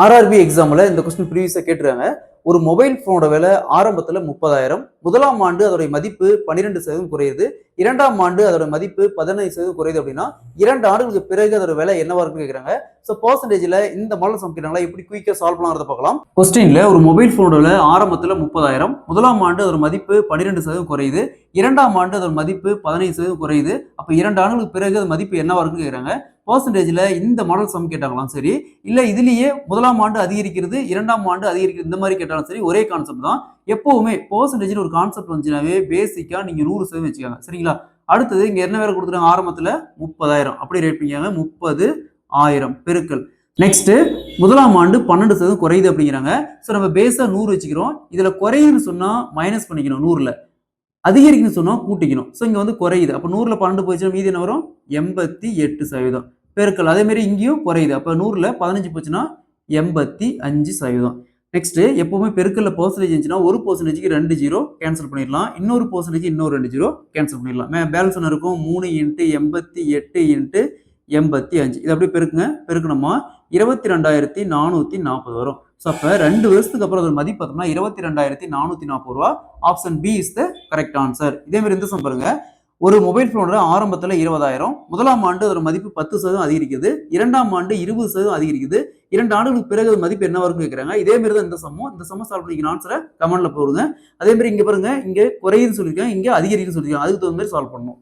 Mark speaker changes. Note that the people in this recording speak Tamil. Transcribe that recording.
Speaker 1: ஆர்ஆர்பி எக்ஸாம்ல இந்த கொஸ்டின் ப்ரீவியஸா கேட்டிருக்காங்க. ஒரு மொபைல் ஃபோனோட விலை ஆரம்பத்துல 30,000. முதலாம் ஆண்டு அதோட மதிப்பு 12% குறையுது. 2ஆம் ஆண்டு அதோட மதிப்பு 15% குறையுது அப்படின்னா 2 ஆண்டுகளுக்கு பிறகு அதோட விலை என்னவா இருக்குன்னு கேக்குறாங்க. சோ பெர்சன்டேஜ்ல இந்த மாடல் சம் கேட்டாங்களா எப்படி குயிக்கா சால்வ் பண்ணலாம்ன்றத பார்க்கலாம். கொஸ்டின்ல ஒரு மொபைல் ஃபோனோட விலை ஆரம்பத்துல 30,000. முதலாம் ஆண்டு அதோட மதிப்பு 12% குறையுது. 2ஆம் ஆண்டு அதோட மதிப்பு 15% குறையுது. அப்ப 2 ஆண்டுகளுக்கு பிறகு அது மதிப்பு என்னவா இருக்குன்னு கேக்குறாங்க. பெர்சன்டேஜ்ல இந்த மாடல் சம் கேட்டாங்களாம் சரி, இல்ல இதுலயே முதலாம் ஆண்டு அதிகரிக்கிறது, 2ஆம் ஆண்டு அதிகரிக்கிறது இந்த மாதிரி கேட்டாலும் சரி ஒரே கான்செப்ட் தான். எப்பவுமே பெர்சன்டேஜ்னு ஒரு கான்செப்ட் வந்துச்சுனாவே பேசிக்கா நீங்க 100% வச்சுக்கோங்க. சரிங்களா? அடுத்தது இங்க என்ன வேற கொடுத்துருக்காங்க ஆரம்பத்துல 30,000 அப்படி ரேட் பண்ணிக்காங்க. 30,000 பெருக்கல். நெக்ஸ்ட் முதலாம் ஆண்டு 12% குறையுது அப்படிங்கிறாங்க. சோ நம்ம பேஸா 100 வச்சுக்கிறோம். இதுல குறையுதுன்னு சொன்னா மைனஸ் பண்ணிக்கணும் 100ல. அதிகரிக்குன்னு சொன்னா கூட்டிக்கணும். சோ இங்க வந்து குறையுது. அப்ப 100ல 12 போச்சுன்னா மீதி என்ன வரும்? 88% பெருக்கல். அதே மாதிரி இங்கேயும் குறையுது. அப்ப 100ல 15 போச்சுன்னா 85%. நெக்ஸ்ட் எப்பவுமே பெருக்கல்ல பெர்சன்டேஜ் இருந்துச்சுன்னா ஒரு பெர்சன்டேஜ்க்கு 2 ஜீரோ கேன்சல் பண்ணிடலாம். இன்னொரு பெர்சன்டேஜ் இன்னொரு 2 ஜீரோ கேன்சல் பண்ணிடலாம். பேலன்ஸ் என்ன இருக்கும்? 3 × 88 × 85. இது அப்படியே பெருக்குங்க. பெருக்கணுமா 22,440 வரும். ஸோ அப்போ 2 வருஷத்துக்கு அப்புறம் அதோட மதிப்பு பார்த்தோம்னா 22,440 ரூபா. Option B is the correct answer. இதே மாதிரி இந்த சம் பாருங்க. ஒரு மொபைல் போனோட ஆரம்பத்தில் 20,000. முதலாம் ஆண்டு அதோட மதிப்பு 10% அதிகரிக்குது. 2ஆம் ஆண்டு 20% அதிகரிக்குது. 2 ஆண்டுகளுக்கு பிறகு மதிப்பு என்ன வரும்னு கேட்குறாங்க. இதே மாதிரி தான் இந்த சம்மம். இந்த சம்ம சால்வ் பண்ணிக்கிற ஆன்சரை கமெண்ட்ல போடுங்க. அதே மாதிரி இங்க பாருங்க, இங்க குறையுதுன்னு சொல்லியிருக்கேன், இங்க அதிகரிக்குன்னு சொல்லியிருக்கேன். அதுக்கு தகுந்த மாதிரி சால்வ் பண்ணணும்.